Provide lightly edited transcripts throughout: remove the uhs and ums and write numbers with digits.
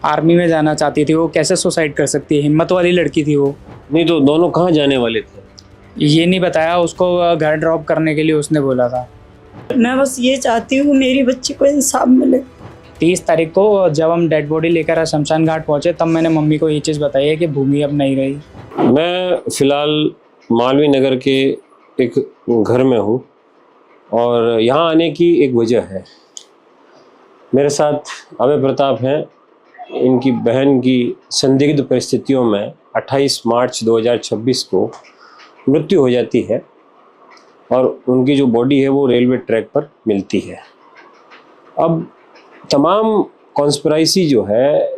Army में जाना चाहती थी। वो कैसे सुसाइड कर सकती है? हिम्मत वाली लड़की थी वो। नहीं तो दोनों कहाँ जाने वाले थे? ये नहीं बताया उसको, घर ड्रॉप करने के लिए उसने बोला था। मैं बस ये चाहती हूँ मेरी बच्ची को इंसाफ मिले। 30 तारीख को जब हम डेड बॉडी लेकर शमशान घाट पहुंचे तब मैंने मम्मी को ये चीज़ बताई है कि भूमि अब नहीं रही। मैं फिलहाल मालवीय नगर के एक घर में हूँ और यहाँ आने की एक वजह है। मेरे साथ अभय प्रताप हैं। इनकी बहन की संदिग्ध परिस्थितियों में 28 मार्च 2026 को मृत्यु हो जाती है और उनकी जो बॉडी है वो रेलवे ट्रैक पर मिलती है। अब तमाम कॉन्स्पिरेसी जो है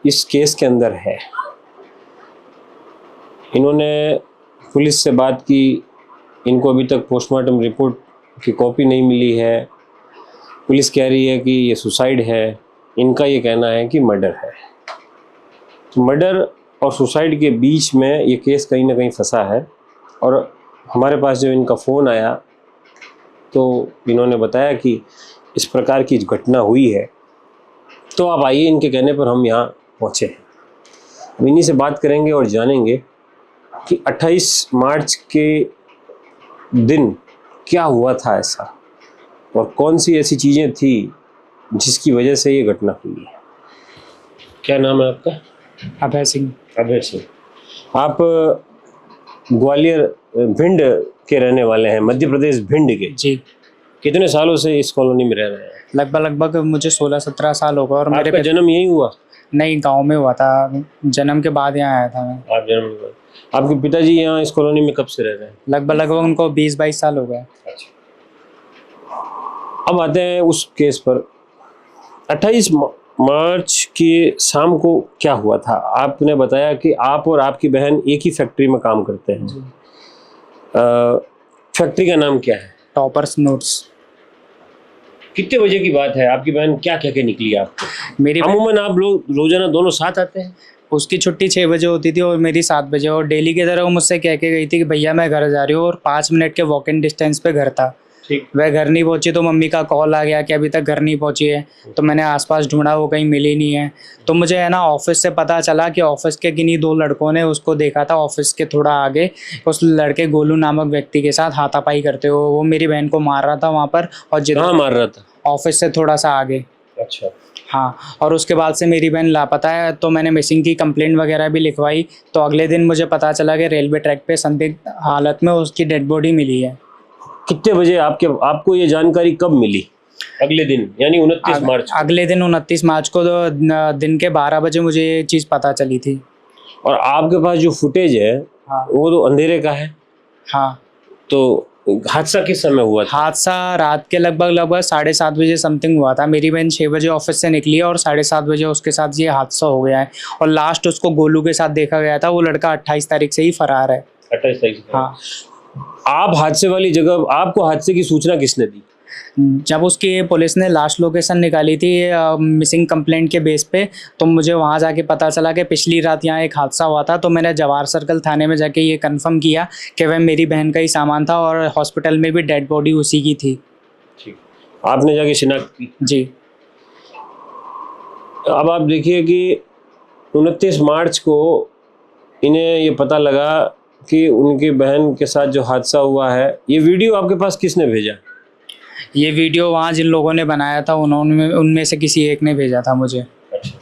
इस केस के अंदर है। इन्होंने पुलिस से बात की, इनको अभी तक पोस्टमार्टम रिपोर्ट की कॉपी नहीं मिली है। पुलिस कह रही है कि ये सुसाइड है, इनका ये कहना है कि मर्डर है। तो मर्डर और सुसाइड के बीच में ये केस कहीं ना कहीं फंसा है और हमारे पास जब इनका फ़ोन आया तो इन्होंने बताया कि इस प्रकार की घटना हुई है। तो आप आइए, इनके कहने पर हम यहाँ पहुँचे हैं। हम इन्हीं से बात करेंगे और जानेंगे कि 28 मार्च के दिन क्या हुआ था ऐसा और कौन सी ऐसी चीज़ें थी जिसकी वजह से ये घटना हुई है। क्या नाम है आपका? अभय सिंह। अभय सिंह। आप ग्वालियर भिंड के रहने वाले हैं, मध्य प्रदेश भिंड के। जी। कितने सालों से इस कॉलोनी में रह रहे हैं? लगभग मुझे 16-17 साल हो गए। और आपका जन्म यहीं हुआ? नहीं, गांव में हुआ था। जन्म के बाद यहाँ आया था मैं। आप जन्म के बाद। आपके पिताजी यहाँ इस कॉलोनी में कब से रह रहे हैं? लगभग उनको 20-22 साल हो गए। अच्छा। अब आते हैं उस केस पर। 28 मार्च की शाम को क्या हुआ था? आपने बताया कि आप और आपकी बहन एक ही फैक्ट्री में काम करते हैं। फैक्ट्री का नाम क्या है? Toppers notes. कितने बजे की बात है? आपकी बहन क्या कह के निकली आपको? मेरी अमूमन आप लोग रोजाना दोनों साथ आते हैं? उसकी छुट्टी 6 बजे होती थी और मेरी 7 बजे। और डेली की तरह वो मुझसे कह के गई थी कि भैया मैं घर जा रही हूँ। और 5 मिनट के वॉक इन डिस्टेंस पे घर था। ठीक। वह घर नहीं पहुंची तो मम्मी का कॉल आ गया कि अभी तक घर नहीं पहुंची है। तो मैंने आसपास ढूंढा, वो कहीं मिली नहीं है। तो मुझे है ना ऑफिस से पता चला कि ऑफिस के किन्हीं 2 लड़कों ने उसको देखा था ऑफिस के थोड़ा आगे, उस लड़के गोलू नामक व्यक्ति के साथ हाथापाई करते हुए। वो मेरी बहन को मार रहा था वहाँ पर। और कहाँ मार रहा था? ऑफिस से थोड़ा सा आगे। अच्छा। हाँ। और उसके बाद से मेरी बहन लापता है। तो मैंने मिसिंग की कंप्लेंट वगैरह भी लिखवाई। तो अगले दिन मुझे पता चला कि रेलवे ट्रैक पे संदिग्ध हालत में उसकी डेड बॉडी मिली है। कितने बजे आपको ये जानकारी कब मिली? अगले दिन यानी 29 मार्च? अगले दिन 29 मार्च को तो दिन के 12 बजे मुझे ये चीज़ पता चली थी। और आपके पास जो फुटेज है हाँ। वो तो अंधेरे का है। हाँ। तो हादसा किस समय हुआ था? हादसा रात के लगभग 7:30 बजे समथिंग हुआ था। मेरी बहन 6 बजे ऑफिस से निकली है और 7:30 बजे उसके साथ ये हादसा हो गया है। और लास्ट उसको गोलू के साथ देखा गया था। वो लड़का 28 तारीख से ही फरार है। 28 तारीख से? हाँ। आप हादसे वाली जगह, आपको हादसे की सूचना किसने दी? जब उसकी पुलिस ने लास्ट लोकेशन निकाली थी मिसिंग कंप्लेंट के बेस पे, तो मुझे वहाँ जाके पता चला कि पिछली रात यहाँ एक हादसा हुआ था। तो मैंने जवाहर सर्कल थाने में जाके ये कंफर्म किया कि वह मेरी बहन का ही सामान था और हॉस्पिटल में भी डेड बॉडी उसी की थी। ठीक। आपने जाके शिनाख्त की? जी। अब आप देखिए कि 29 मार्च को इन्हें ये पता लगा कि उनकी बहन के साथ जो हादसा हुआ है। ये वीडियो आपके पास किसने भेजा? ये वीडियो वहाँ जिन लोगों ने बनाया था उन्होंने, उनमें से किसी एक ने भेजा था मुझे। अच्छा।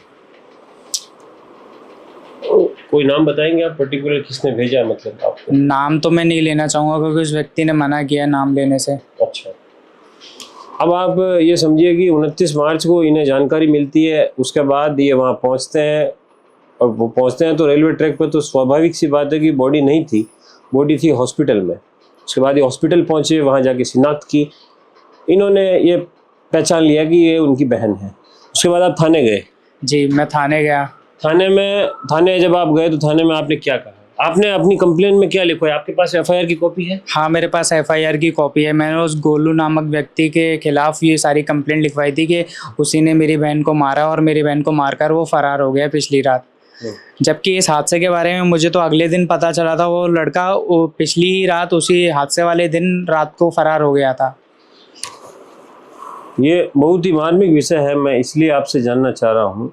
कोई नाम बताएंगे आप पर्टिकुलर किसने भेजा? मतलब आपको नाम तो मैं नहीं लेना चाहूँगा क्योंकि उस व्यक्ति ने मना किया नाम लेने से। अच्छा। अब आप ये समझिए कि 29 मार्च को इन्हें जानकारी मिलती है, उसके बाद ये वहाँ पहुँचते हैं। और वो पहुँचते हैं तो रेलवे ट्रैक पर तो स्वाभाविक सी बात है कि बॉडी नहीं थी, बॉडी थी हॉस्पिटल में। उसके बाद ये हॉस्पिटल पहुँचे, वहाँ जाके शिनाख्त की। इन्होंने ये पहचान लिया कि ये उनकी बहन है। उसके बाद आप थाने गए? जी, मैं थाने गया। थाने जब आप गए तो थाने में आपने क्या कहा? आपने अपनी कंप्लेंट में क्या लिखा है? आपके पास एफआईआर की कॉपी है? हाँ, मेरे पास एफआईआर की कॉपी है। मैंने उस गोलू नामक व्यक्ति के खिलाफ ये सारी कंप्लेंट लिखवाई थी कि उसी ने मेरी बहन को मारा और मेरी बहन को मारकर वो फरार हो गया पिछली रात। जबकि इस हादसे के बारे में मुझे तो अगले दिन पता चला था। वो लड़का वो पिछली रात उसी हादसे वाले दिन रात को फरार हो गया था। ये बहुत ही मार्मिक विषय है, मैं इसलिए आपसे जानना चाह रहा हूँ।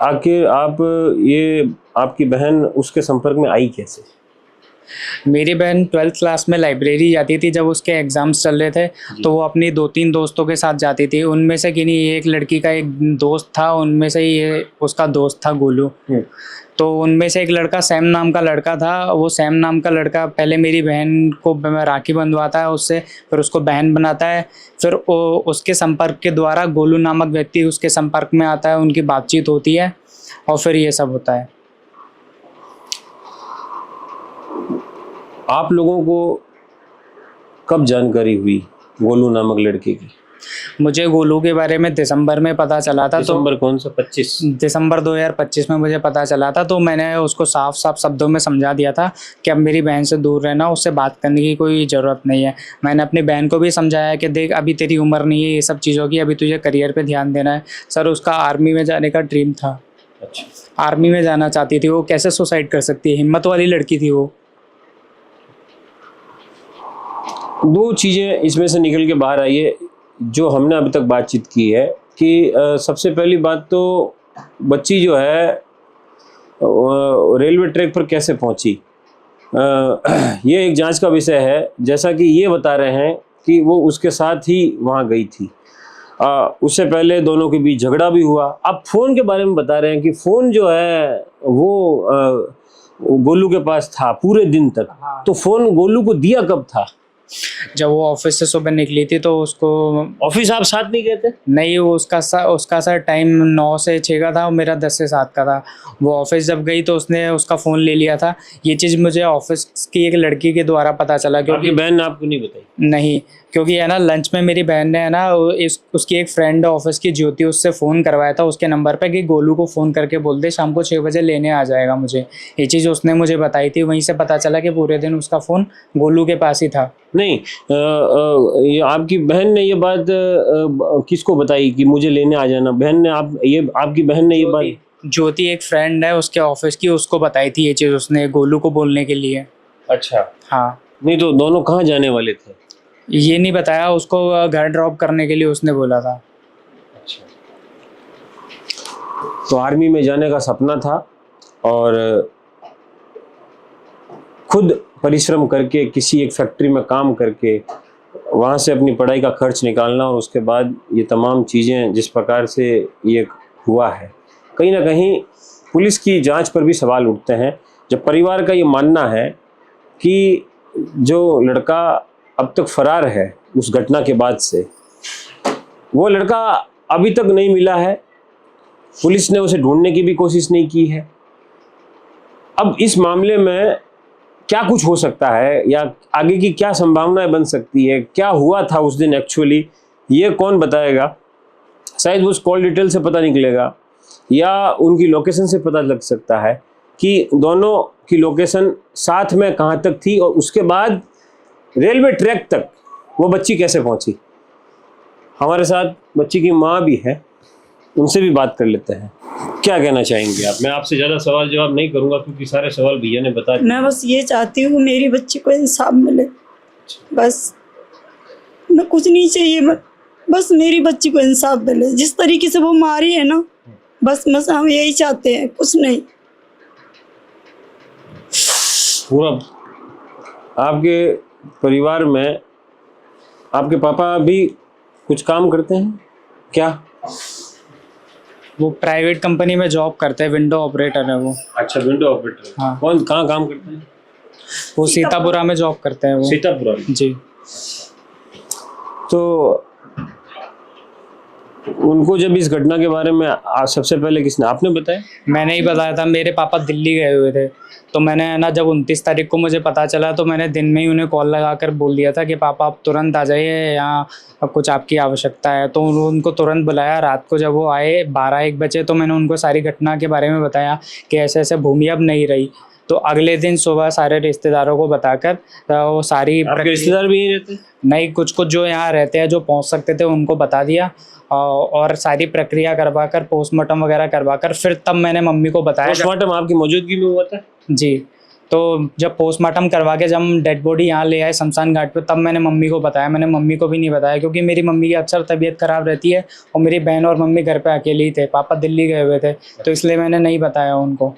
आखिर आप ये आपकी बहन उसके संपर्क में आई कैसे? मेरी बहन 12th क्लास में लाइब्रेरी जाती थी जब उसके एग्ज़ाम्स चल रहे थे, तो वो अपनी 2-3 दोस्तों के साथ जाती थी। उनमें से किन्हीं एक लड़की का एक दोस्त था, उनमें से ये उसका दोस्त था गोलू। तो उनमें से एक लड़का सैम नाम का लड़का था। वो सैम नाम का लड़का पहले मेरी बहन को राखी बंधवाता है उससे, फिर उसको बहन बनाता है, फिर उसके संपर्क के द्वारा गोलू नामक व्यक्ति उसके संपर्क में आता है, उनकी बातचीत होती है और फिर ये सब होता है। आप लोगों को कब जानकारी हुई गोलू नामक लड़के की? मुझे गोलू के बारे में दिसंबर में पता चला था। दिसंबर कौन सा 25? दिसंबर 2025 में मुझे पता चला था। तो मैंने उसको साफ साफ शब्दों में समझा दिया था कि अब मेरी बहन से दूर रहना, उससे बात करने की कोई ज़रूरत नहीं है। मैंने अपनी बहन को भी समझाया कि देख अभी तेरी उम्र नहीं है ये सब चीज़ों की, अभी तुझे करियर पे ध्यान देना है। सर उसका आर्मी में जाने का ड्रीम था। अच्छा, आर्मी में जाना चाहती थी वो, कैसे सुसाइड कर सकती है? हिम्मत वाली लड़की थी वो। दो चीज़ें इसमें से निकल के बाहर आई है जो हमने अभी तक बातचीत की है कि सबसे पहली बात तो बच्ची जो है रेलवे ट्रैक पर कैसे पहुंची, ये एक जांच का विषय है। जैसा कि ये बता रहे हैं कि वो उसके साथ ही वहां गई थी, उससे पहले दोनों के बीच झगड़ा भी हुआ। अब फ़ोन के बारे में बता रहे हैं कि फ़ोन जो है वो गोलू के पास था पूरे दिन तक। तो फ़ोन गोलू को दिया कब था? जब वो ऑफिस से सुबह निकली थी तो उसको। ऑफिस आप साथ नहीं गए थे? नहीं, वो उसका सर टाइम 9 से 6 का था और मेरा 10 से 7 का था। वो ऑफिस जब गई तो उसने उसका फ़ोन ले लिया था। ये चीज़ मुझे ऑफिस की एक लड़की के द्वारा पता चला। क्योंकि आपकी बहन ने आपको नहीं बताई? नहीं, क्योंकि है ना लंच में मेरी बहन ने है ना उसकी एक फ्रेंड ऑफिस की ज्योति, उससे फ़ोन करवाया था उसके नंबर पे कि गोलू को फ़ोन करके बोल दे शाम को 6 बजे लेने आ जाएगा मुझे। ये चीज़ उसने मुझे बताई थी। वहीं से पता चला कि पूरे दिन उसका फ़ोन गोलू के पास ही था। नहीं, ये आपकी बहन ने ये बात किसको बताई कि मुझे लेने आ जाना? बहन ने आपकी बहन ने ये बात? ज्योति एक फ्रेंड है उसके ऑफिस की, उसको बताई थी ये चीज़ उसने गोलू को बोलने के लिए। अच्छा। हाँ। नहीं तो दोनों कहाँ जाने वाले थे? ये नहीं बताया उसको, घर ड्रॉप करने के लिए उसने बोला था। अच्छा, तो आर्मी में जाने का सपना था और खुद परिश्रम करके किसी एक फैक्ट्री में काम करके वहाँ से अपनी पढ़ाई का खर्च निकालना और उसके बाद ये तमाम चीज़ें जिस प्रकार से ये हुआ है, कहीं ना कहीं पुलिस की जांच पर भी सवाल उठते हैं। जब परिवार का ये मानना है कि जो लड़का अब तक फरार है उस घटना के बाद से, वो लड़का अभी तक नहीं मिला है, पुलिस ने उसे ढूंढने की भी कोशिश नहीं की है। अब इस मामले में क्या कुछ हो सकता है या आगे की क्या संभावनाएं बन सकती है, क्या हुआ था उस दिन एक्चुअली, ये कौन बताएगा? शायद उस कॉल डिटेल से पता निकलेगा या उनकी लोकेशन से पता लग सकता है कि दोनों की लोकेशन साथ में कहाँ तक थी और उसके बाद रेलवे ट्रैक तक वो बच्ची कैसे पहुंची। हमारे साथ बच्ची की माँ भी है, उनसे भी बात कर लेते हैं। क्या कहना चाहेंगे आप? मैं आपसे ज़्यादा सवाल जवाब नहीं करूंगा क्योंकि सारे सवाल भैया ने बता दिए। मैं बस ये चाहती हूँ मेरी बच्ची को इंसाफ मिले, बस मैं कुछ नहीं चाहिए। बस मेरी बच्ची को इंसाफ मिले। जिस तरीके से वो मारी है ना, बस हम यही चाहते हैं, कुछ नहीं। पूरा आपके परिवार में आपके पापा भी कुछ काम करते हैं क्या? वो प्राइवेट कंपनी में जॉब करते हैं, विंडो ऑपरेटर है वो। अच्छा, विंडो ऑपरेटर। हाँ। कौन कहाँ काम करते हैं? वो सीतापुरा में जॉब करते हैं वो। सीतापुरा में? जी। तो उनको जब इस घटना के बारे में सबसे पहले किसने, आपने बताया? मैंने ही बताया था। मेरे पापा दिल्ली गए हुए थे, तो मैंने ना जब 29 तारीख को मुझे पता चला तो मैंने दिन में ही उन्हें कॉल लगाकर बोल दिया था कि पापा आप तुरंत आ जाइए, यहाँ अब कुछ आपकी आवश्यकता है। तो उनको तुरंत बुलाया। रात को जब वो आए 12-1 बजे तो मैंने उनको सारी घटना के बारे में बताया कि ऐसे ऐसे भूमि अब नहीं रही। तो अगले दिन सुबह सारे रिश्तेदारों को बताकर वो सारी आपके रिश्तेदार भी यहीं रहते? नहीं, कुछ जो यहाँ रहते हैं जो पहुँच सकते थे उनको बता दिया और सारी प्रक्रिया करवाकर पोस्टमार्टम वगैरह करवाकर फिर तब मैंने मम्मी को बताया। पोस्टमार्टम आपकी मौजूदगी में हुआ था? जी। तो जब पोस्टमार्टम करवा के जब हम डेड बॉडी यहाँ ले आए शमशान घाट पे, तब मैंने मम्मी को बताया। मैंने मम्मी को भी नहीं बताया क्योंकि मेरी मम्मी की अक्सर तबीयत ख़राब रहती है और मेरी बहन और मम्मी घर पे अकेले ही थे, पापा दिल्ली गए हुए थे, तो इसलिए मैंने नहीं बताया उनको।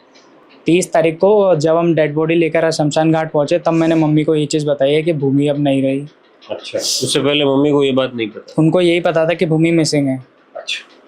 30 तारीख को जब हम डेड बॉडी लेकर शमशान घाट पहुँचे तब मैंने मम्मी को ये चीज़ बताई है कि भूमि अब नहीं रही। अच्छा, उससे पहले मम्मी को ये बात नहीं पता? उनको यही पता था कि भूमि मिसिंग है। अच्छा।